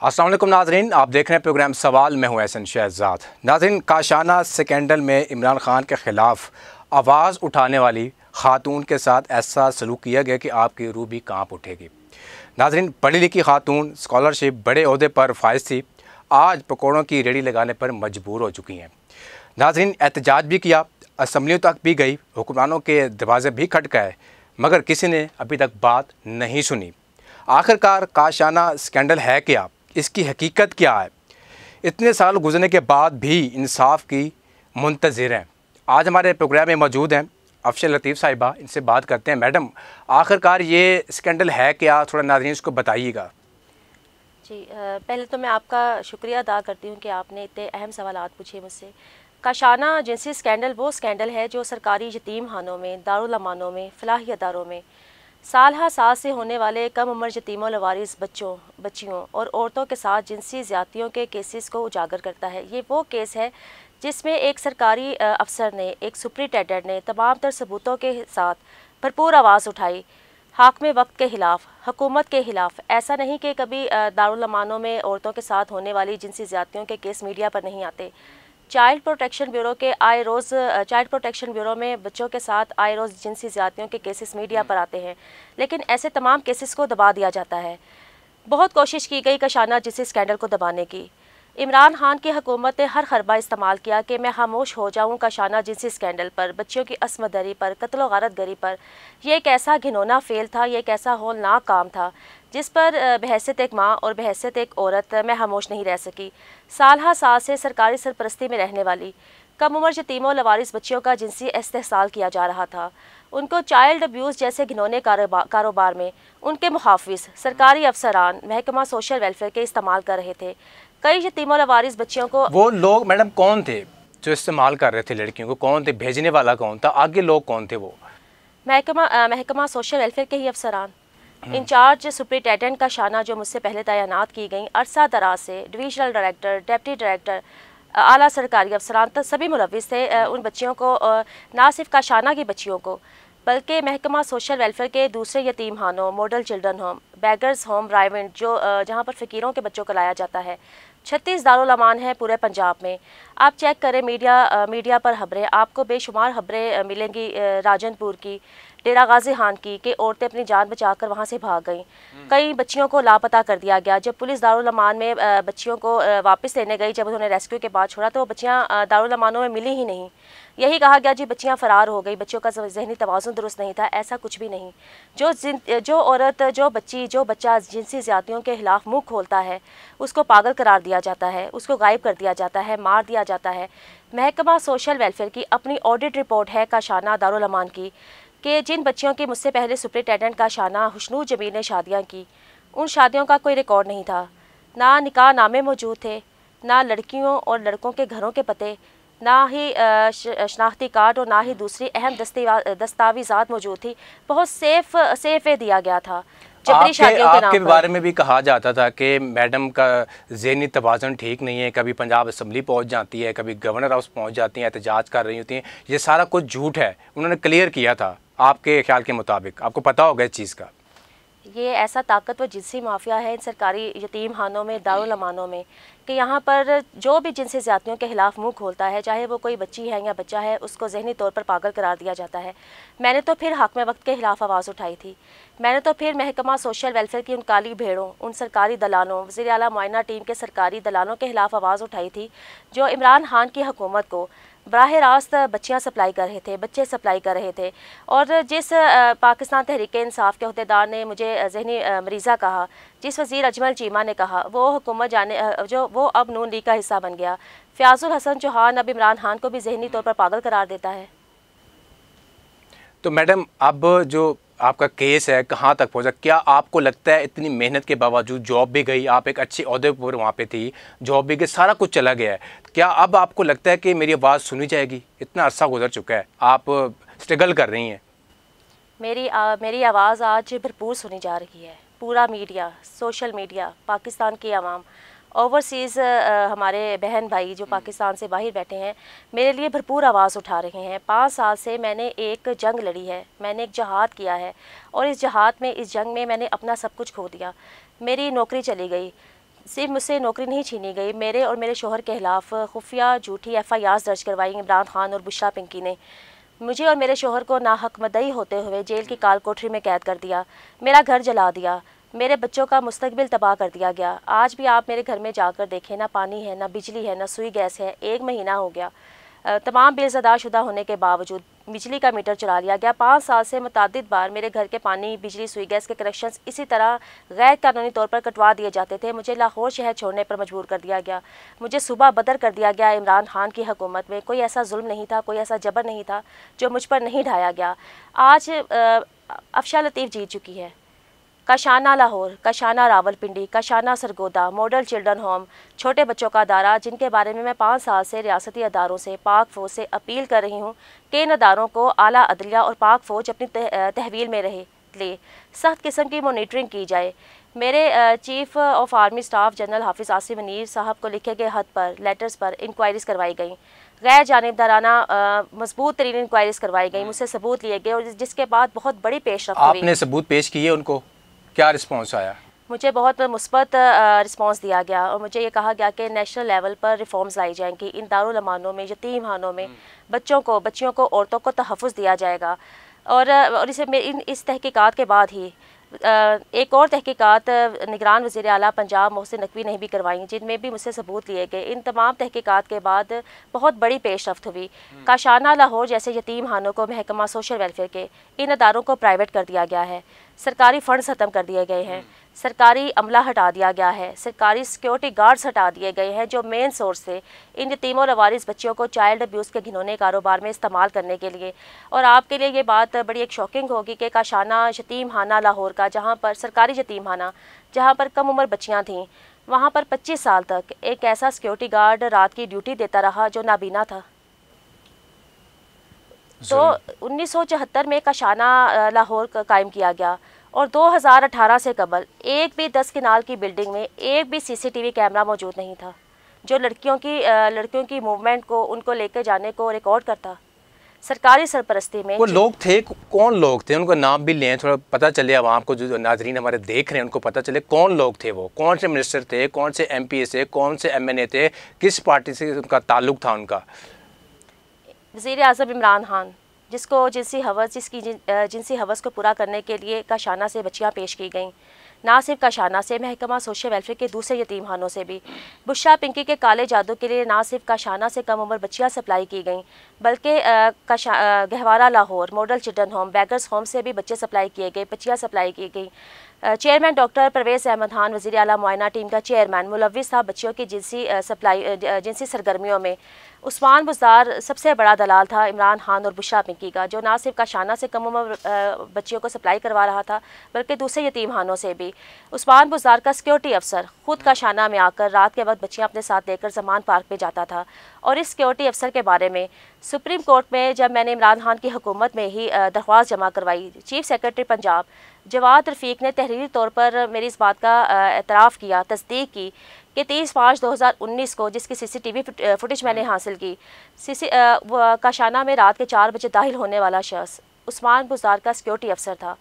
अस्सलाम वालेकुम नाज़रीन, आप देख रहे हैं प्रोग्राम सवाल। मैं हूं एहसन शहजाद। नाज़रीन, काशाना स्कैंडल में इमरान खान के ख़िलाफ़ आवाज़ उठाने वाली ख़ातून के साथ ऐसा सलूक किया गया कि आपकी रूह भी कांप उठेगी। नाज़रीन, पढ़ी लिखी ख़ातून, स्कॉलरशिप, बड़े ओहदे पर फाइज थी, आज पकौड़ों की रेडी लगाने पर मजबूर हो चुकी हैं। नाज़रीन, एहतजाज भी किया, असम्बलियों तक भी गई, हुक्मरानों के दरवाजे भी खटकाए, मगर किसी ने अभी तक बात नहीं सुनी। आखिरकार काशाना स्कैंडल है क्या, इसकी हकीकत क्या है? इतने साल गुजरने के बाद भी इंसाफ की मुंतज़िर हैं। आज हमारे प्रोग्राम में मौजूद हैं अफशर लतीफ़ साहिबा, इनसे बात करते हैं। मैडम, आखिरकार ये स्कैंडल है क्या, थोड़ा नाज़रीन को बताइएगा। जी, पहले तो मैं आपका शुक्रिया अदा करती हूँ कि आपने इतने अहम सवालात पूछे मुझसे। काशाना जिनसी स्कैंडल वो स्कैंडल है जो सरकारी यतीम खानों में, दारुल अमानों में, फलाही अदारों में साल हा साल से होने वाले कम उम्र यतीमों लवारिस बच्चों, बच्चियों और औरतों के साथ जिनसी ज़्यादतियों के केसेस को उजागर करता है। ये वो केस है जिसमें एक सरकारी अफसर ने, एक सुपरिटेंडेंट ने तमाम तर सबूतों के साथ भरपूर आवाज़ उठाई हाकिम वक्त के ख़िलाफ़, हुकूमत के ख़िलाफ़। ऐसा नहीं कि कभी दारुल अमानों में औरतों के साथ होने वाली जिनसी ज़्यादतियों के केस मीडिया पर नहीं आते। चाइल्ड प्रोटेक्शन ब्यूरो के आए रोज़ चाइल्ड प्रोटेक्शन ब्यूरो में बच्चों के साथ आए रोज़ जिनसी ज़्यादतियों के केसेस मीडिया पर आते हैं, लेकिन ऐसे तमाम केसेस को दबा दिया जाता है। बहुत कोशिश की गई काशाना जिनसी स्कैंडल को दबाने की। इमरान खान की हुकूमत ने हर खरबा इस्तेमाल किया कि मैं खामोश हो जाऊँ काशाना जिनसी स्कैंडल पर, बच्चियों की असमत दरी पर, कत्ल व गारत गरी पर। यह एक ऐसा घिनौना फेल था, यह एक ऐसा हौलनाक काम था जिस पर बहैसियत एक माँ और बहैसियत एक औरत मैं खामोश नहीं रह सकी। साल हा साल से सरकारी सरपरस्ती में रहने वाली कम उम्र यतीमों लवारिस बच्चियों का जिनसी इस्तेहसाल किया जा रहा था। उनको चाइल्ड अब्यूज़ जैसे घिनौने कारोबार में उनके मुहाफ़िज़, सरकारी अफसरान, महकमा सोशल वेलफेयर के इस्तेमाल कर रहे थे। कई यतीमों लवारिस बच्चियों को वो लोग मैडम कौन थे जो इस्तेमाल कर रहे थे लड़कियों को? कौन थे? भेजने वाला कौन था? आगे लोग कौन थे? वो महकमा सोशल वेलफेयर के ही अफसरान, इंचार्ज सुपरिटेंडेंट काशाना जो मुझसे पहले तैनात की गई, अरसा दराज से डिविजनल डायरेक्टर, डिप्टी डायरेक्टर, आला सरकारी अफसरान तक सभी मुलविस थे उन बच्चियों को, ना सिर्फ काशाना की बच्चियों को बल्कि महकमा सोशल वेलफेयर के दूसरे यतीम खानों, model children home, beggars home, Raiwind जो जहाँ पर फ़कीरों के बच्चों को लाया जाता है। 36 दारुल अमान है पूरे पंजाब में। आप चेक करें मीडिया पर खबरें, आपको बेशुमार खबरें मिलेंगी राजनपुर की, डेरा गाजी खान की, कि औरतें अपनी जान बचाकर वहाँ से भाग गईं। कई बच्चियों को लापता कर दिया गया। जब पुलिस दारुल अमान में बच्चियों को वापस लेने गई, जब उन्होंने रेस्क्यू के बाद छोड़ा तो वो बच्चियाँ दारुल अमानों में मिली ही नहीं। यही कहा गया जी बच्चियाँ फ़रार हो गई, बच्चों का जहनी तवाज़ुन दुरुस्त नहीं था। ऐसा कुछ भी नहीं। जो औरत, जो बच्चा जिनसी ज़्यादतियों के ख़िलाफ़ मुँह खोलता है उसको पागल करार दिया जाता है, उसको गायब कर दिया जाता है, मार दिया जाता है। महकमा सोशल वेलफेयर की अपनी ऑडिट रिपोर्ट है काशाना दारुल अमान की कि जिन बच्चियों की मुझसे पहले सुपरिटेंडेंट काशाना हुस्नू जमील ने शादियाँ की, उन शादियों का कोई रिकॉर्ड नहीं था। ना निकाह नामे मौजूद थे, ना लड़कियों और लड़कों के घरों के पते, ना ही शनाख्ती कार्ड और ना ही दूसरी अहम दस्तावेज़ात मौजूद थी। बहुत सेफ वे दिया गया था। आपके बारे में भी कहा जाता था कि मैडम का ज़हनी तवाज़ुन ठीक नहीं है, कभी पंजाब असम्बली पहुंच जाती है, कभी गवर्नर हाउस पहुंच जाती हैं, एहतजाज कर रही होती हैं। ये सारा कुछ झूठ है, उन्होंने क्लियर किया था। आपके ख्याल के मुताबिक आपको पता होगा इस चीज़ का? ये ऐसा ताकतवर जिनसी माफिया है इन सरकारी यतीम खानों में, दारुल अमानों में, कि यहाँ पर जो भी जिनसी ज़्यादतियों के ख़िलाफ़ मुँह खोलता है, चाहे वो कोई बच्ची है या बच्चा है, उसको ज़हनी तौर पर पागल करार दिया जाता है। मैंने तो फिर हाकिम वक्त के ख़िलाफ़ आवाज़ उठाई थी। मैंने तो फिर महकमा सोशल वेलफेयर की उन काली भेड़ों, उन सरकारी दलालों, वज़ीर आला मुआइना टीम के सरकारी दलालों के ख़िलाफ़ आवाज़ उठाई थी जो इमरान खान की हुकूमत को बराह रास्त बच्चियाँ सप्लाई कर रहे थे, बच्चे सप्लाई कर रहे थे। और जिस पाकिस्तान तहरीक इंसाफ के अहदेदार ने मुझे ज़हनी मरीज़ा कहा, जिस वज़ीर अजमल चीमा ने कहा, वो हुकूमत जो वो अब नून लीग का हिस्सा बन गया। फ़याज़ुल हसन चौहान अब इमरान खान को भी ज़हनी तौर पर पागल करार देता है। तो मैडम, अब जो आपका केस है कहाँ तक पहुँचा? क्या आपको लगता है इतनी मेहनत के बावजूद, जॉब भी गई, आप एक अच्छे ओहदे पर वहाँ पे थी, जॉब भी गई, सारा कुछ चला गया है, क्या अब आपको लगता है कि मेरी आवाज़ सुनी जाएगी? इतना अरसा गुजर चुका है, आप स्ट्रगल कर रही हैं। मेरी आवाज़ आज भरपूर सुनी जा रही है। पूरा मीडिया, सोशल मीडिया, पाकिस्तान की आवाम, ओवरसीज़ हमारे बहन भाई जो पाकिस्तान से बाहर बैठे हैं, मेरे लिए भरपूर आवाज़ उठा रहे हैं। 5 साल से मैंने एक जंग लड़ी है, मैंने एक जहाद किया है, और इस जंग में मैंने अपना सब कुछ खो दिया। मेरी नौकरी चली गई, सिर्फ मुझसे नौकरी नहीं छीनी गई, मेरे और मेरे शोहर के खिलाफ खुफिया झूठी FIR दर्ज करवाई इमरान खान और बुशरा पिंकी ने। मुझे और मेरे शोहर को नाहक मदई होते हुए जेल की काल कोठरी में कैद कर दिया, मेरा घर जला दिया, मेरे बच्चों का मुस्तकबिल तबाह कर दिया गया। आज भी आप मेरे घर में जाकर देखें, ना पानी है, ना बिजली है, ना सुई गैस है। 1 महीना हो गया, तमाम बिल्स अदाशुदा होने के बावजूद बिजली का मीटर चुरा लिया गया। 5 साल से मुतअद्दिद बार मेरे घर के पानी, बिजली, सुई गैस के कनेक्शंस इसी तरह गैर कानूनी तौर पर कटवा दिए जाते थे। मुझे लाहौर शहर छोड़ने पर मजबूर कर दिया गया, मुझे सूबा बदर कर दिया गया। इमरान खान की हुकूमत में कोई ऐसा जुल्म नहीं था, कोई ऐसा जबर नहीं था जो मुझ पर नहीं ढाया गया। आज अफशा लतीफ़ जीत चुकी है। Kashana Lahore, Kashana Rawalpindi, Kashana Sargodha, model children home, छोटे बच्चों का अदारा, जिनके बारे में मैं 5 साल से रियासती अदारों से, पाक फ़ौज से अपील कर रही हूँ कि इन अदारों को आला अदलिया और पाक फ़ौज अपनी तहवील में ले सख्त किस्म की मॉनिटरिंग की जाए। मेरे chief of army staff general हाफिज़ आसिम मुनीर साहब को लिखे गए खत पर, लेटर्स पर इंक्वायरीज़ करवाई गई, गैर जानिबदाराना मजबूत तरीन इंक्वायरीज़ करवाई गई, मुझसे सबूत लिए गए, और जिसके बाद बहुत बड़ी पेशरफ्त हुई। आपने सबूत पेश किए, उनको क्या रिस्पॉन्स आया? मुझे बहुत मुस्बत रिस्पांस दिया गया और मुझे ये कहा गया कि नेशनल लेवल पर रिफॉर्म्स लाई जाएंगी। इन दारुल अमानों में, यतीम खानों में बच्चियों को औरतों को तहफ़्फ़ुज़ दिया जाएगा। और इस तहकीकात के बाद ही एक और तहकीकात निगरान वज़ीर आला पंजाब मोहसिन नकवी ने भी करवाई, जिनमें भी मुझसे सबूत लिए गए। इन तमाम तहकीकात के बाद बहुत बड़ी पेशरफ्त हुई। काशाना लाहौर जैसे यतीम खानों को महकमा सोशल वेलफेयर के इन अदारों को प्राइवेट कर दिया गया है, सरकारी फ़ंड्स ख़त्म कर दिए गए हैं, सरकारी अमला हटा दिया गया है, सरकारी सिक्योरिटी गार्ड्स हटा दिए गए हैं जो मेन सोर्स थे इन यतीम और अवारिस बच्चियों को चाइल्ड अब्यूज़ के घिनौने कारोबार में इस्तेमाल करने के लिए। और आपके लिए ये बात बड़ी एक शॉकिंग होगी कि काशाना यतीम खाना लाहौर का, जहाँ पर सरकारी यतीम खाना, जहाँ पर कम उम्र बच्चियाँ थीं, वहाँ पर 25 साल तक एक ऐसा सिक्योरिटी गार्ड रात की ड्यूटी देता रहा जो नाबीना था। तो 1974 में काशाना लाहौर कायम किया गया और 2018 से कबल एक भी 10 कनाल की बिल्डिंग में एक भी CCTV कैमरा मौजूद नहीं था जो लड़कियों की मूवमेंट को, उनको लेकर जाने को रिकॉर्ड करता। सरकारी सरपरस्ती में वो लोग थे, कौन लोग थे? उनका नाम भी लें, थोड़ा पता चले आवाम को, जो नाजरीन हमारे देख रहे हैं उनको पता चले कौन लोग थे, वो कौन से मिनिस्टर थे, कौन से MP थे, कौन से MNA थे, किस पार्टी से उनका ताल्लुक था उनका। वज़ीर आज़म इमरान खान, जिसको जिनसी हवस को पूरा करने के लिए काशाना से बच्चियाँ पेश की गईं, ना सिर्फ काशाना से, महकमा सोशल वेलफेयर के दूसरे यतीम खानों से भी। बुशरा पिंकी के काले जादू के लिए ना सिर्फ काशाना से कम उम्र बच्चियाँ सप्लाई की गईं, बल्कि Gahwara Lahore, model children home, beggars home से भी बच्चे सप्लाई किए गए, बच्चियाँ सप्लाई की गई। चेयरमैन डॉक्टर परवेज़ अहमद खान, वज़ीर आला मुआयना टीम का चेयरमैन, मुलव्विस था बच्चियों की जिनसी सरगर्मियों में। उस्मान बुज़दार सबसे बड़ा दलाल था इमरान खान और बुशरा पिंकी का, जो ना सिर्फ काशाना से कम उम्र बच्चियों को सप्लाई करवा रहा था बल्कि दूसरे यतीम खानों से भी। उस्मान बुज़दार का सिक्योरिटी अफसर खुद काशाना में आकर रात के वक्त बच्चियाँ अपने साथ लेकर ज़मान पार्क में जाता था। और इस सिक्योरिटी अफसर के बारे में सुप्रीम कोर्ट में जब मैंने इमरान खान की हुकूमत में ही दरख्वास्त जमा करवाई, चीफ सेक्रेटरी पंजाब जवाद रफ़ीक ने तहरीरी तौर पर मेरी इस बात का एतराफ़ किया, तस्दीक की कि 30/5/2019 को, जिसकी CCTV फुटेज मैंने हासिल की, काशाना में रात के 4 बजे दाखिल होने वाला शख्स उस्मान बुज़दार का सिक्योरिटी अफसर था।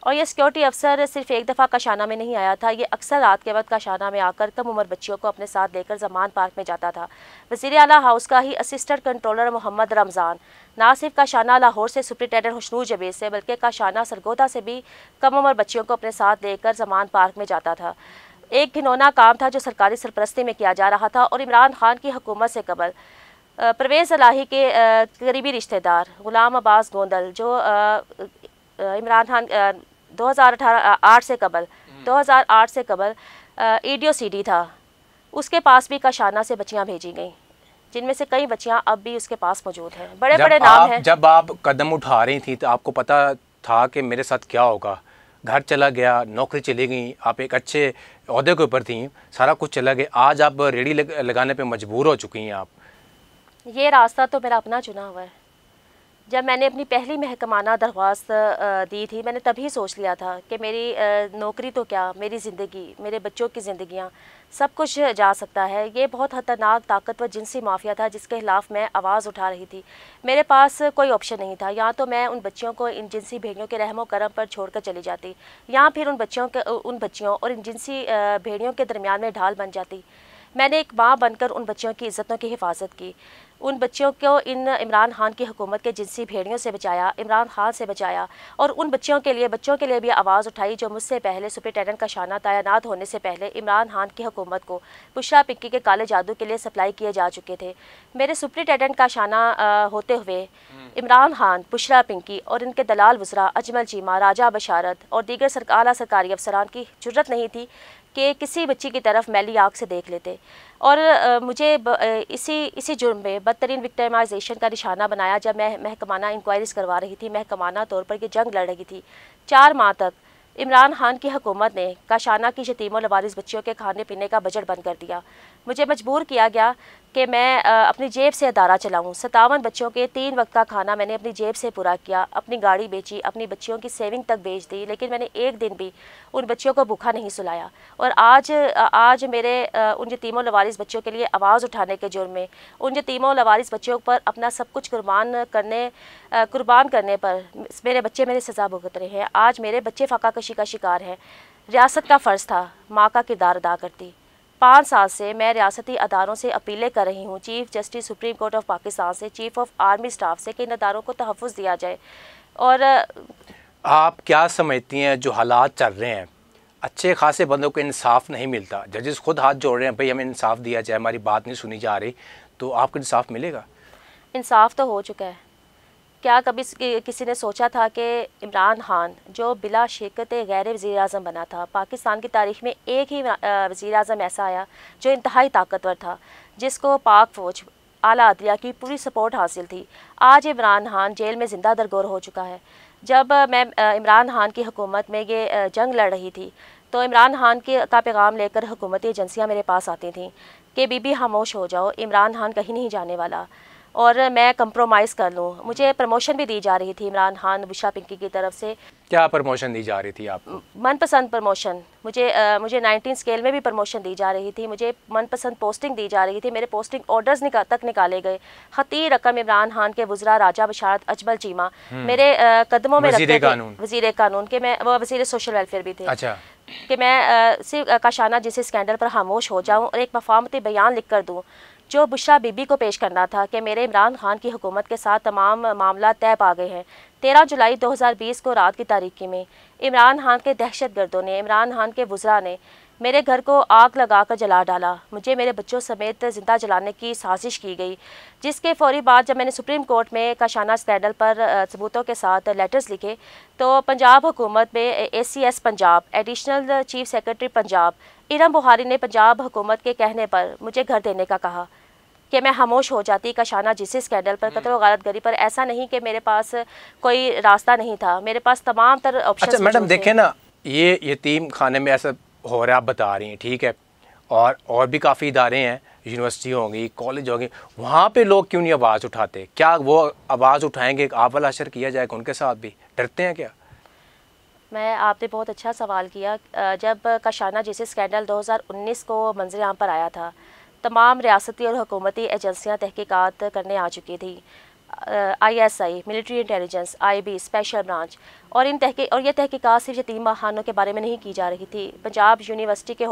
और ये सिक्योरिटी अफसर सिर्फ एक दफ़ा काशाना में नहीं आया था, ये अक्सर रात के वक्त काशाना में आकर कम उम्र बच्चियों को अपने साथ लेकर ज़मान पार्क में जाता था। वज़ीर आला हाउस का ही असिस्टेंट कंट्रोलर मोहम्मद रमज़ान ना सिर्फ काशाना लाहौर से सुप्रिटेंडेंट हुस्नू जवेद से, बल्कि काशाना सरगोदा से भी कम उम्र बच्चियों को अपने साथ लेकर ज़मान पार्क में जाता था। एक घिनौना काम था जो सरकारी सरपरस्ती में किया जा रहा था। और इमरान खान की हुकूमत से कबल परवेज़ इलाही के करीबी रिश्तेदार गुलाम अब्बास गोंदल, जो इमरान खान 2008 से कबल EDOCD था, उसके पास भी काशाना से बच्चियां भेजी गईं, जिनमें से कई बच्चियां अब भी उसके पास मौजूद हैं। बड़े बड़े नाम हैं। जब आप कदम उठा रही थी तो आपको पता था कि मेरे साथ क्या होगा? घर चला गया, नौकरी चली गई, आप एक अच्छे ओहदे के ऊपर थी, सारा कुछ चला गया, आज आप रेडी लगाने पे मजबूर हो चुकी हैं। आप ये रास्ता तो मेरा अपना चुना हुआ है। जब मैंने अपनी पहली महकमाना दरख्वास्त दी थी, मैंने तभी सोच लिया था कि मेरी नौकरी तो क्या, मेरी ज़िंदगी, मेरे बच्चों की ज़िंदगियाँ, सब कुछ जा सकता है। ये बहुत ख़तरनाक ताकतवर जिनसी माफिया था जिसके खिलाफ़ मैं आवाज़ उठा रही थी। मेरे पास कोई ऑप्शन नहीं था, या तो मैं उन बच्चियों को इन जिनसी भेड़ियों के रहमो करम पर छोड़कर चली जाती, या फिर उन बच्चियों और इन जिनसी भेड़ियों के दरमियान में ढाल बन जाती। मैंने एक माँ बनकर उन बच्चियों की इज़्ज़तों की हिफाजत की, उन बच्चियों को इन इमरान खान की हुकूमत के जिनसी भेड़ियों से बचाया, इमरान खान से बचाया, और उन बच्चों के लिए भी आवाज़ उठाई जो मुझसे पहले सुपरिटेंडेंट काशाना तैनात होने से पहले इमरान खान की हुकूमत को बुशरा पिंकी के काले जादू के लिए सप्लाई किए जा चुके थे। मेरे सुपरिटेंडेंट काशाना होते हुए इमरान खान, बुशरा पिंकी और इनके दलाल वज़रा अजमल चीमा, राजा बशारत और दीगर आला सरकारी अफसरान की जुर्रत नहीं थी कि किसी बच्ची की तरफ मैली आँख से देख लेते, और मुझे इसी जुर्म में बदतरीन विक्टिमाइजेशन का निशाना बनाया जब मैं महकमाना इंक्वायरीज करवा रही थी, महकमाना तौर पर ये जंग लड़ रही थी। 4 माह तक इमरान खान की हुकूमत ने काशाना की यतीम और लवारिस बच्चियों के खाने पीने का बजट बंद कर दिया। मुझे मजबूर किया गया कि मैं अपनी जेब से अदारा चलाऊँ। 57 बच्चों के 3 वक्त का खाना मैंने अपनी जेब से पूरा किया, अपनी गाड़ी बेची, अपनी बच्चियों की सेविंग तक बेच दी, लेकिन मैंने एक दिन भी उन बच्चियों को भूखा नहीं सुलाया। और आज मेरे उन यतीमों लवारिस बच्चों के लिए आवाज़ उठाने के जुर्म में, उन यतीमों लवारिस बच्चों पर अपना सब कुछ कुर्बान करने पर मेरे बच्चे मेरी सज़ा भुगत रहे हैं। आज मेरे बच्चे फाका कशी का शिकार हैं। रियासत का फ़र्ज़ था माँ का किरदार अदा करती। 5 साल से मैं रियासती अदारों से अपीलें कर रही हूँ, chief justice supreme court of Pakistan से, चीफ़ ऑफ आर्मी स्टाफ से कि इन अदारों को तहफ़्फ़ुज़ दिया जाए। और आप क्या समझती हैं जो हालात चल रहे हैं, अच्छे खासे बंदों को इंसाफ नहीं मिलता, जजेस खुद हाथ जोड़ रहे हैं भाई हमें इंसाफ दिया जाए, हमारी बात नहीं सुनी जा रही, तो आपको इंसाफ मिलेगा? इंसाफ तो हो चुका है। क्या कभी किसी ने सोचा था कि इमरान खान जो बिला शिकत गैर वज़ीर आज़म बना था, पाकिस्तान की तारीख़ में एक ही वज़ीर आज़म ऐसा आया जो इंतहाई ताकतवर था, जिसको पाक फ़ौज, आला अदलिया की पूरी सपोर्ट हासिल थी। आज इमरान खान जेल में ज़िंदा दरगोर हो चुका है। जब मैं इमरान खान की हुकूमत में ये जंग लड़ रही थी, तो इमरान खान का पैगाम लेकर हुकूमती एजेंसियाँ मेरे पास आती थीं कि बीबी खामोश हो जाओ, इमरान खान कहीं नहीं जाने वाला, और मैं कंप्रोमाइज़ कर लूँ। मुझे प्रमोशन भी दी जा रही थी इमरान खान, बुशरा पिंकी की तरफ से। क्या प्रमोशन दी जा रही थी आपको? मनपसंद प्रमोशन। मुझे 19 स्केल में भी प्रमोशन दी जा रही थी, मुझे मनपसंद पोस्टिंग दी जा रही थी, मेरे पोस्टिंग ऑर्डर्स तक निकाले गए। खती रकम इमरान खान के वज़रा राजा बशारत, अजमल चीमा मेरे कदमों में रखते थे, वज़ीर कानून के, मैं वो वज़ीर सोशल वेलफेयर भी थे। अच्छा। कि मैं सिर्फ काशाना जैसे स्कैंडल पर खामोश हो जाऊँ और एक मफामती बयान लिख कर दूँ जो बुशरा बीबी को पेश करना था कि मेरे इमरान खान की हुकूमत के साथ तमाम मामला तय पा गए हैं। 13 जुलाई 2020 को रात की तारीकी में इमरान खान के दहशतगर्दों ने, इमरान खान के वज़रा ने मेरे घर को आग लगाकर जला डाला। मुझे मेरे बच्चों समेत ज़िंदा जलाने की साजिश की गई, जिसके फौरी बाद जब मैंने सुप्रीम कोर्ट में काशाना स्कैंडल पर सबूतों के साथ लेटर्स लिखे, तो पंजाब हुकूमत में ACS Punjab, additional chief secretary Punjab Iram बुहारी ने पंजाब हुकूमत के कहने पर मुझे घर देने का कहा कि मैं खामोश हो जाती काशाना जिस स्कैंडल पर, कत्ल व गारतगरी पर। ऐसा नहीं कि मेरे पास कोई रास्ता नहीं था, मेरे पास तमाम तर ऑप्शन। अच्छा मैडम देखें ना, ये यतीम खाने में ऐसा हो रहा है, आप बता रही हैं, ठीक है, और भी काफ़ी इदारे हैं, यूनिवर्सिटी होंगी, कॉलेज होंगी, वहाँ पे लोग क्यों नहीं आवाज़ उठाते? क्या वो आवाज़ उठाएंगे, आप वाला असर किया जाएगा उनके साथ भी? डरते हैं क्या? आपने बहुत अच्छा सवाल किया। जब काशाना जैसे स्कैंडल 2019 को मंजर आम पर आया था, तमाम रियासती और हुकूमती एजेंसियाँ तहकीकात करने आ चुकी थी। ISI, military intelligence, IB, special branch, और ये तहकीकात सिर्फ यतीम खानों के बारे में नहीं की जा रही थी। पंजाब यूनिवर्सिटी के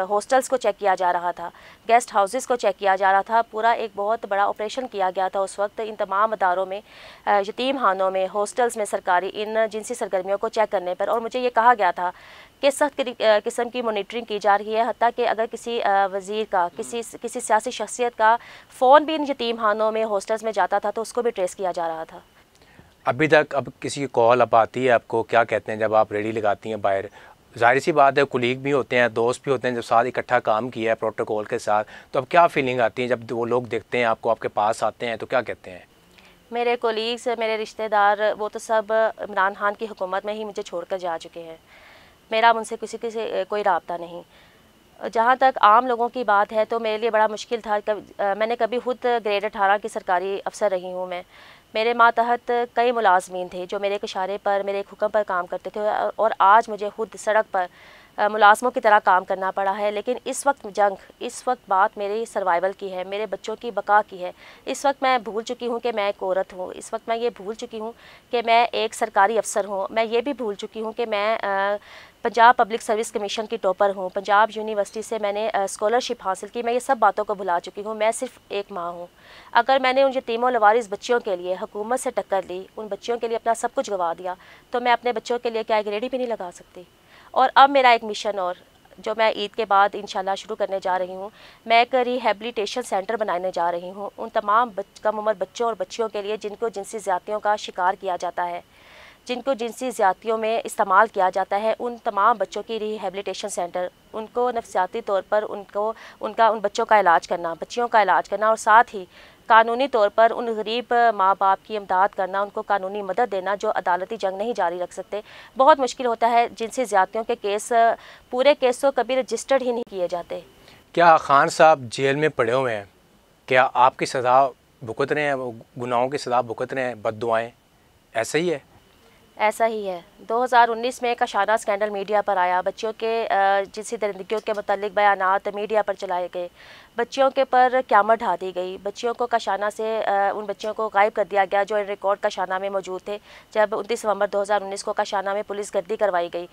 हॉस्टल्स को चेक किया जा रहा था, गेस्ट हाउसेस को चेक किया जा रहा था। पूरा एक बहुत बड़ा ऑपरेशन किया गया था उस वक्त इन तमाम अदारों में, यतीम खानों में, हॉस्टल्स में, सरकारी इन जिनसी सरगर्मियों को चेक करने पर। और मुझे ये कहा गया था कि सख्त किस्म की मॉनिटरिंग की जा रही है, हत्ता कि अगर किसी वज़ीर का, किसी सियासी शख्सियत का फ़ोन भी इन यतीम खानों में, हॉस्टल्स में जाता था तो उसको भी ट्रेस किया जा रहा था। अभी तक अब किसी की कॉल अब आती है आपको, क्या कहते हैं जब आप रेडी लगाती हैं बाहर, जाहिर सी बात है कुलीग भी होते हैं, दोस्त भी होते हैं, जब साथ इकट्ठा काम किया है प्रोटोकॉल के साथ, तो अब क्या फीलिंग आती है जब वो लोग देखते हैं आपको, आपके पास आते हैं, तो क्या कहते हैं? मेरे कोलीग्स, मेरे रिश्तेदार, वो तो सब इमरान खान की हुकूमत में ही मुझे छोड़कर जा चुके हैं। मेरा उनसे किसी से कोई रब्ता नहीं। जहाँ तक आम लोगों की बात है तो मेरे लिए बड़ा मुश्किल था। मैंने कभी खुद ग्रेड 18 की सरकारी अफसर रही हूँ। मेरे मातहत कई मुलाजमीन थे जो मेरे एक इशारे पर, मेरे एक हुक्म पर काम करते थे, और आज मुझे खुद सड़क पर मुलाजमों की तरह काम करना पड़ा है। लेकिन इस वक्त जंग, इस वक्त बात मेरी सर्वाइवल की है, मेरे बच्चों की बका की है। इस वक्त मैं भूल चुकी हूँ कि मैं एक औरत हूँ। इस वक्त मैं ये भूल चुकी हूँ कि मैं एक सरकारी अफसर हूँ। मैं ये भी भूल चुकी हूँ कि मैं पंजाब पब्लिक सर्विस कमीशन की टॉपर हूँ। पंजाब यूनिवर्सिटी से मैंने स्कॉलरशिप हासिल की। मैं ये सब बातों को भुला चुकी हूँ। मैं सिर्फ एक माँ हूँ। अगर मैंने उन यतीमों लवारिस बच्चियों के लिए हुकूमत से टक्कर ली, उन बच्चियों के लिए अपना सब कुछ गवा दिया, तो मैं अपने बच्चों के लिए क्या एक रेडी भी नहीं लगा सकती। और अब मेरा एक मिशन, और जो मैं ईद के बाद इंशाल्लाह शुरू करने जा रही हूँ, मैं एक रिहेबिलिटेशन सेंटर बनाने जा रही हूँ उन तमाम कम उम्र बच्चों और बच्चियों के लिए जिनको जिनसी ज़्यादतियों का शिकार किया जाता है, जिनको जिनसी ज़्यादतियों में इस्तेमाल किया जाता है। उन तमाम बच्चों की रिहेबिलिटेशन सेंटर, उनको नफ्सियाती तौर पर उन बच्चों का इलाज करना, बच्चियों का इलाज करना, और साथ ही कानूनी तौर पर उन गरीब माँ बाप की इमदाद करना, उनको कानूनी मदद देना जो अदालती जंग नहीं जारी रख सकते। बहुत मुश्किल होता है, जिनसे ज़्यादतियों के केस, पूरे केस तो कभी रजिस्टर्ड ही नहीं किए जाते। क्या खान साहब जेल में पड़े हुए हैं? क्या आपकी सज़ा भुगत रहे हैं, वो गुनाहों की सज़ा भुगत रहे हैं, बद्दुआएँ, ऐसा ही है? ऐसा ही है। 2019 में काशाना स्कैंडल मीडिया पर आया। बच्चियों के जिनसी दरिंदगियों के मुतालिक बयानात मीडिया पर चलाए गए। बच्चियों के पर क़यामत ढा दी गई। बच्चियों को काशाना से उन बच्चियों को गायब कर दिया गया जो इन रिकॉर्ड काशाना में मौजूद थे। जब 29 नवंबर 2019 को काशाना में पुलिस गर्दी करवाई गई।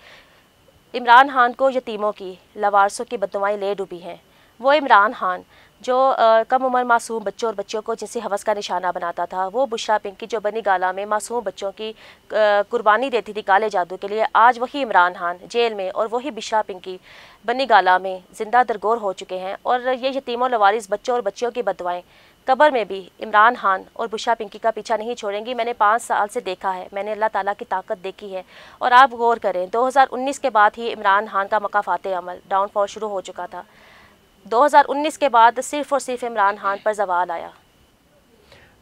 इमरान खान को यतीमों की, लवारसों की बददुआएं ले डूबी हैं। वो इमरान खान जो कम उम्र मासूम बच्चों और बच्चियों को जिनसी हवस का निशाना बनाता था, वो बुशरा पिंकी जो बनी गाला में मासूम बच्चों की कुर्बानी देती थी काले जादू के लिए, आज वही इमरान खान जेल में और वही बुशरा पिंकी बनी गाला में ज़िंदा दरगोर हो चुके हैं। और ये यतीमों लवारिस बच्चों और बच्चियों की बददुआएं कब्र में भी इमरान खान और बुशरा पिंकी का पीछा नहीं छोड़ेंगी। मैंने 5 साल से देखा है, मैंने अल्लाह ताला की ताकत देखी है। और आप गौर करें, 2019 के बाद ही इमरान खान का मकाफाते अमल डाउनफॉल शुरू हो चुका था। 2019 के बाद सिर्फ़ और सिर्फ इमरान खान पर जवाल आया।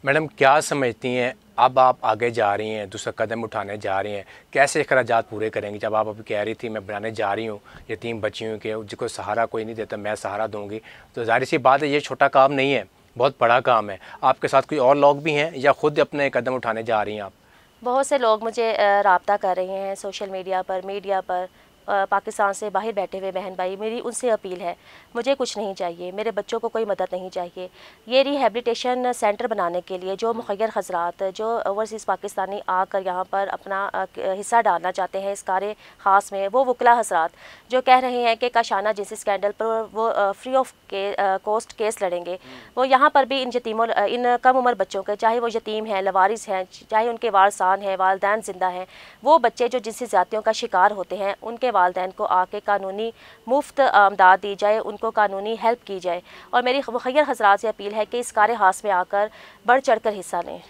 मैडम, क्या समझती हैं, अब आप आगे जा रही हैं, दूसरा कदम उठाने जा रही हैं, कैसे अखराजात पूरे करेंगी? जब आप अभी कह रही थी मैं बनाने जा रही हूँ यतीम बच्चियों के, जिनको सहारा कोई नहीं देता, मैं सहारा दूँगी, तो ज़ाहिर सी बात है ये छोटा काम नहीं है, बहुत बड़ा काम है। आपके साथ कोई और लोग भी हैं या ख़ुद अपने कदम उठाने जा रही हैं आप? बहुत से लोग मुझे राब्ता कर रहे हैं सोशल मीडिया पर, मीडिया पर। पाकिस्तान से बाहर बैठे हुए बहन भाई, मेरी उनसे अपील है, मुझे कुछ नहीं चाहिए, मेरे बच्चों को कोई मदद नहीं चाहिए। ये रिहेबिलिटेशन सेंटर बनाने के लिए जो मुखय्यर हजरात, जो ओवरसीज़ पाकिस्तानी आकर यहाँ पर अपना हिस्सा डालना चाहते हैं इस कार्य ख़ास में, वो वकला हजरात जो कह रहे हैं कि काशाना जिस स्कैंडल पर वो फ्री ऑफ कॉस्ट केस लड़ेंगे, वो यहाँ पर भी इन यतीमों, इन कम उम्र बच्चों के, चाहे वो यतीम हैं, लवारिस हैं, चाहे उनके वारसान हैं, वालदैन ज़िंदा हैं, वो बच्चे जो जिनसी ज़्यादतियों का शिकार होते हैं, उनके वालदैन को आके कानूनी मुफ्त आमदाद दी जाए, उनको कानूनी हेल्प की जाए। और मेरी मुखय्यर हजरात से अपील है कि इस कार्य खास में आकर बढ़ चढ़ कर हिस्सा लें।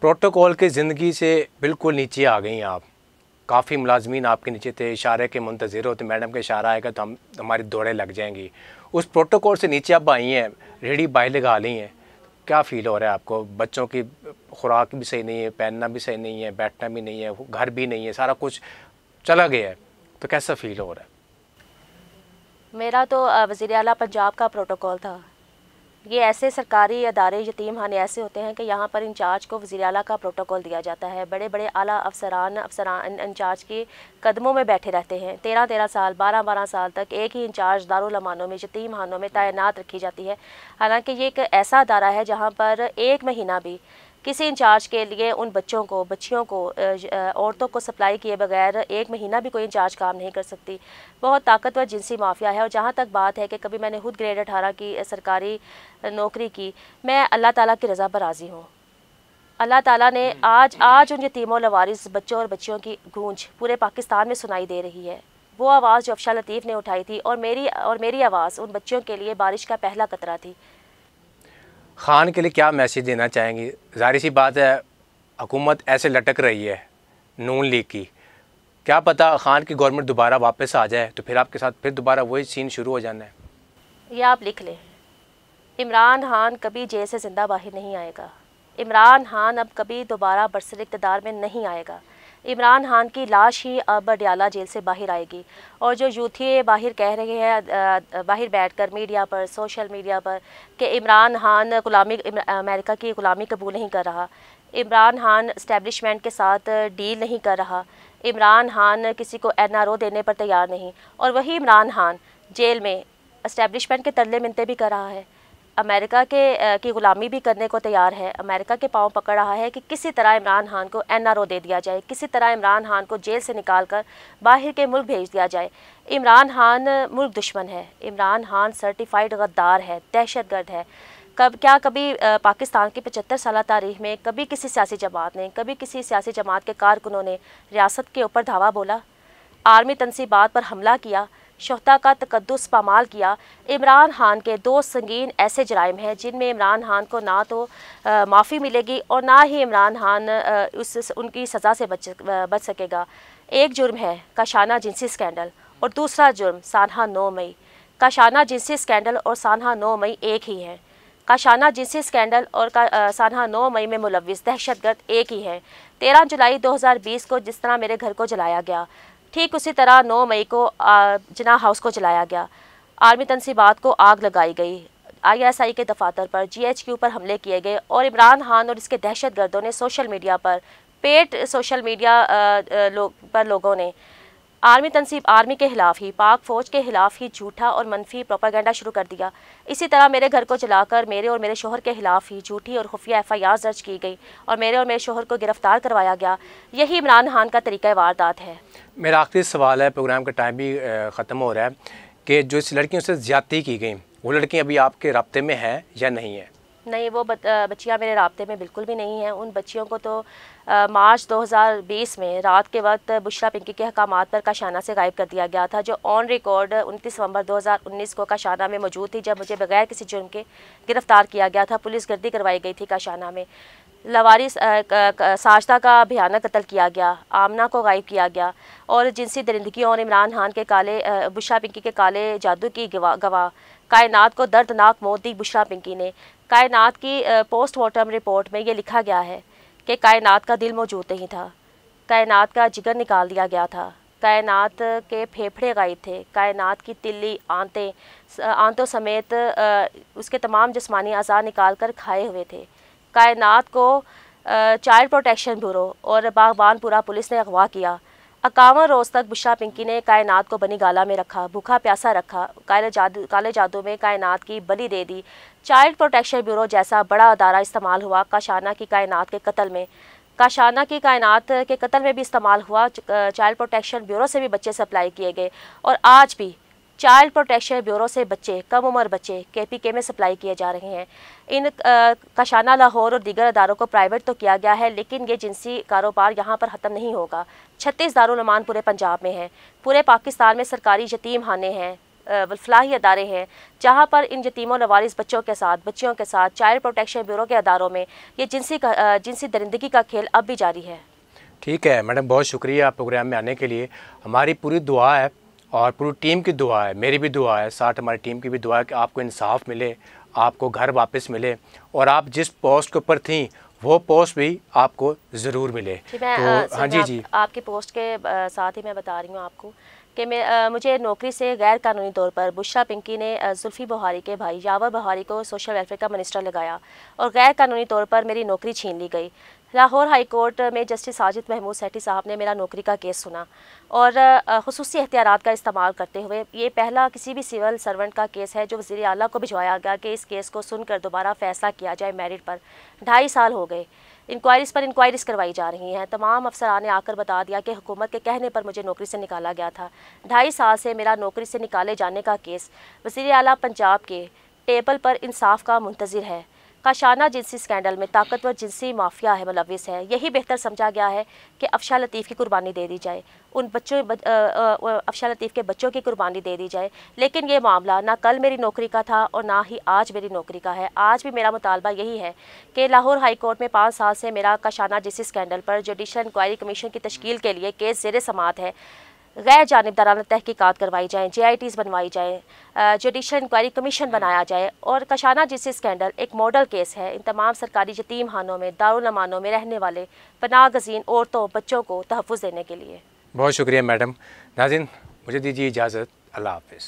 प्रोटोकॉल की ज़िंदगी से बिल्कुल नीचे आ गई आप। काफ़ी मुलाजमीन आपके नीचे थे, इशारे के मुंतज़िर होते, मैडम का इशारा आएगा तो हमारी दौड़ें लग जाएंगी। उस प्रोटोकॉल से नीचे आप आई हैं, रेडी बाई लगा ली हैं, क्या फ़ील हो रहा है आपको? बच्चों की खुराक भी सही नहीं है, पहनना भी सही नहीं है, बैठना भी नहीं है, घर भी नहीं है, सारा कुछ चला गया है, तो कैसा फ़ील हो रहा है? मेरा तो वज़ीर आला पंजाब का प्रोटोकॉल था। ये ऐसे सरकारी अदारे यतीम खाने ऐसे होते हैं कि यहाँ पर इंचार्ज को वज़ीर आला का प्रोटोकॉल दिया जाता है। बड़े बड़े आला अफसरान इंचार्ज के कदमों में बैठे रहते हैं। 13-13 साल, 12-12 साल तक एक ही इंचार्ज दारुल अमानों में, यतीम खानों में तैनात रखी जाती है। हालांकि ये एक ऐसा अदारा है जहाँ पर 1 महीना भी किसी इंचार्ज के लिए उन बच्चों को, बच्चियों को, औरतों को सप्लाई किए बगैर 1 महीना भी कोई इंचार्ज काम नहीं कर सकती। बहुत ताकतवर जिनसी माफिया है। और जहाँ तक बात है कि कभी मैंने खुद ग्रेड 18 की सरकारी नौकरी की, मैं अल्लाह ताला की रज़ा पर राज़ी हूँ। अल्लाह ताला ने आज उन यतीमों लवारिस बच्चों और बच्चियों की गूंज पूरे पाकिस्तान में सुनाई दे रही है। वो आवाज़ जो अफशा लतीफ़ ने उठाई थी और मेरी आवाज़ उन बच्चियों के लिए बारिश का पहला कतरा थी। खान के लिए क्या मैसेज देना चाहेंगी? ज़ाहिर सी बात है हुकूमत ऐसे लटक रही है नून लीग की, क्या पता खान की गवर्नमेंट दोबारा वापस आ जाए तो फिर आपके साथ फिर दोबारा वही सीन शुरू हो जाना है। ये आप लिख लें, इमरान खान कभी जेल से ज़िंदा बाहर नहीं आएगा। इमरान खान अब कभी दोबारा बरसर इक़्तिदार में नहीं आएगा। इमरान खान की लाश ही अब डयाला जेल से बाहर आएगी। और जो यूथी बाहर कह रहे हैं, बाहर बैठकर मीडिया पर, सोशल मीडिया पर, कि इमरान खान अमेरिका की ग़ुलामी कबूल नहीं कर रहा, इमरान खान इस्टेब्लिशमेंट के साथ डील नहीं कर रहा, इमरान खान किसी को NRO देने पर तैयार नहीं, और वही इमरान खान जेल में इस्टेब्लिशमेंट के तरले मिनते भी कर रहा है, अमेरिका की ग़ुलामी भी करने को तैयार है, अमेरिका के पांव पकड़ रहा है कि किसी तरह इमरान खान को NRO दे दिया जाए, किसी तरह इमरान खान को जेल से निकाल कर बाहर के मुल्क भेज दिया जाए। इमरान खान मुल्क दुश्मन है, इमरान खान सर्टिफाइड गद्दार है, दहशतगर्द है। कभी पाकिस्तान की 75 साल तारीख में कभी किसी सियासी जमात ने, कभी किसी सियासी जमात के कारकुनों ने रियासत के ऊपर धावा बोला, आर्मी तनसीबात पर हमला किया, शोहदा का तकद्दुस पामाल किया? इमरान खान के दो संगीन ऐसे जराइम हैं जिनमें इमरान खान को ना तो माफ़ी मिलेगी और ना ही इमरान खान उनकी सज़ा से बच सकेगा। एक जुर्म है काशाना जिनसी स्कैंडल और दूसरा जुर्म सानहा 9 मई। काशाना जिनसी स्कैंडल और सानहा 9 मई एक ही हैं। काशाना जिनसी स्कैंडल और सानहा 9 मई में मुलव्विस दहशतगर्द एक ही हैं। 13 जुलाई 2020 को जिस तरह मेरे घर को जलाया गया, ठीक उसी तरह 9 मई को जिन्ना हाउस को जलाया गया, आर्मी तनसीबात को आग लगाई गई, ISI के दफातर पर, GHQ पर हमले किए गए और इमरान खान और इसके दहशतगर्दों ने सोशल मीडिया पर, पेड सोशल मीडिया लोगों ने आर्मी के ख़िलाफ़ ही, पाक फ़ौज के ख़िलाफ़ ही झूठा और मनफी प्रोपागेंडा शुरू कर दिया। इसी तरह मेरे घर को जलाकर मेरे और मेरे शोहर के ख़िलाफ़ ही झूठी और खुफिया FIR दर्ज की गई और मेरे और मेरे शोहर को गिरफ़्तार करवाया गया। यही इमरान खान का तरीक़ा वारदात है। मेरा आखिरी सवाल है, प्रोग्राम का टाइम भी ख़त्म हो रहा है, कि जो इस लड़कियों से ज़्यादती की गई, वो लड़कियाँ अभी आपके राब्ते में हैं या नहीं है? नहीं, वो बच्चियाँ मेरे राब्ते में बिल्कुल भी नहीं हैं। उन बच्चियों को तो मार्च 2020 में रात के वक्त बुशरा पिंकी के हकामात पर काशाना से गायब कर दिया गया था, जो ऑन रिकॉर्ड 29 नवंबर 2019 को काशाना में मौजूद थी, जब मुझे बगैर किसी जुर्म के गिरफ़्तार किया गया था। पुलिस गर्दी करवाई गई थी काशाना में। लवारिस साजदा का भयानक कत्ल किया गया, आमना को गायब किया गया और जिनसी दरिंदगियों और इमरान खान के बुशरा पिंकी के काले जादू की गवाह कायनात को दर्दनाक मौत दी बुशरा पिंकी ने। कायनात की पोस्टमार्टम रिपोर्ट में ये लिखा गया है कि कायनात का दिल मौजूद नहीं था, कायनात का जिगर निकाल दिया गया था, कायनात के फेफड़े गायब थे, कायनात की तिल्ली, आंतों समेत उसके तमाम जिस्मानी अज़ा निकाल कर खाए हुए थे। कायनात को चाइल्ड प्रोटेक्शन ब्यूरो और बागबानपुरा पुलिस ने अगवा किया। 51 रोज़ तक बुशरा पिंकी ने कायनात को बनी गाला में रखा, भूखा प्यासा रखा, काले जादू में कायनात की बलि दे दी। चाइल्ड प्रोटेक्शन ब्यूरो जैसा बड़ा अदारा इस्तेमाल हुआ काशाना की कायनात के कत्ल में। काशाना की कायनात के कत्ल में भी इस्तेमाल हुआ। चाइल्ड प्रोटेक्शन ब्यूरो से भी बच्चे सप्लाई किए गए और आज भी चाइल्ड प्रोटेक्शन ब्यूरो से बच्चे, कम उम्र बच्चे KPK में सप्लाई किए जा रहे हैं। इन काशाना, लाहौर और दीगर अदारों को प्राइवेट तो किया गया है, लेकिन ये जिनसी कारोबार यहाँ पर ख़त्म नहीं होगा। 36 दारुल अमान पूरे पंजाब में हैं। पूरे पाकिस्तान में सरकारी यतीम खाने हैं, फलाही अदारे हैं, जहाँ पर इन यतीमों लवारिस बच्चियों के साथ चाइल्ड प्रोटेक्शन ब्यूरो के अदारों में ये जिनसी दरिंदगी का खेल अब भी जारी है। ठीक है मैडम, बहुत शुक्रिया प्रोग्राम में आने के लिए। हमारी पूरी दुआ है और पूरी टीम की दुआ है, मेरी भी दुआ है, साथ हमारी टीम की भी दुआ है कि आपको इंसाफ मिले, आपको घर वापस मिले और आप जिस पोस्ट के ऊपर थी वो पोस्ट भी आपको ज़रूर मिले। तो हाँ जी, आपकी पोस्ट के साथ ही मैं बता रही हूँ आपको कि मुझे नौकरी से गैर कानूनी तौर पर बुशरा पिंकी ने जुल्फ़ी बुहारी के भाई यावर बुहारी को सोशल वेलफेयर का मिनिस्टर लगाया और गैर कानूनी तौर पर मेरी नौकरी छीन ली गई। लाहौर हाई कोर्ट में जस्टिस साजिद महमूद सेठी साहब ने मेरा नौकरी का केस सुना और खुसूसी एहतियारात का इस्तेमाल करते हुए ये पहला किसी भी सिविल सर्वेंट का केस है जो वज़ीर आला को भिजवाया गया कि इस केस को सुनकर दोबारा फ़ैसला किया जाए मेरिट पर। 2.5 साल हो गए, इंक्वायरीज़ पर इंक्वायरीज़ करवाई जा रही हैं। तमाम अफसरान ने आकर बता दिया कि हुकूमत के कहने पर मुझे नौकरी से निकाला गया था। 2.5 साल से मेरा नौकरी से निकाले जाने का केस वज़ीर आला पंजाब के टेबल पर इंसाफ का मुंतज़िर है। काशाना जिनसी स्कैंडल में ताकतवर जिनसी माफिया है, मुलविस है। यही बेहतर समझा गया है कि अफशा लतीफ़ की कुर्बानी दे दी जाए, उन अफशा लतीफ़ के बच्चों की कुर्बानी दे दी जाए। लेकिन ये मामला ना कल मेरी नौकरी का था और ना ही आज मेरी नौकरी का है। आज भी मेरा मुतालबा यही है कि लाहौर हाई कोर्ट में 5 साल से मेरा काशाना जिनसी स्कैंडल पर जुडिशल इंक्वायरी कमीशन की तश्कील के लिए केस ज़ेर समाअत है। गैर जानिबदाराना तहकीकात करवाई जाएँ, JITs बनवाई जाएँ, जुडिशल इंक्वायरी कमीशन बनाया जाए और काशाना जिनसी स्कैंडल एक मॉडल केस है इन तमाम सरकारी यतीम खानों में, दारुल अमानों में रहने वाले पनाह गज़ीन औरतों बच्चों को तहफ़्फ़ुज़ देने के लिए। बहुत शुक्रिया मैडम। नाज़रीन, मुझे दीजिए इजाज़त। अल्लाह हाफ़िज़।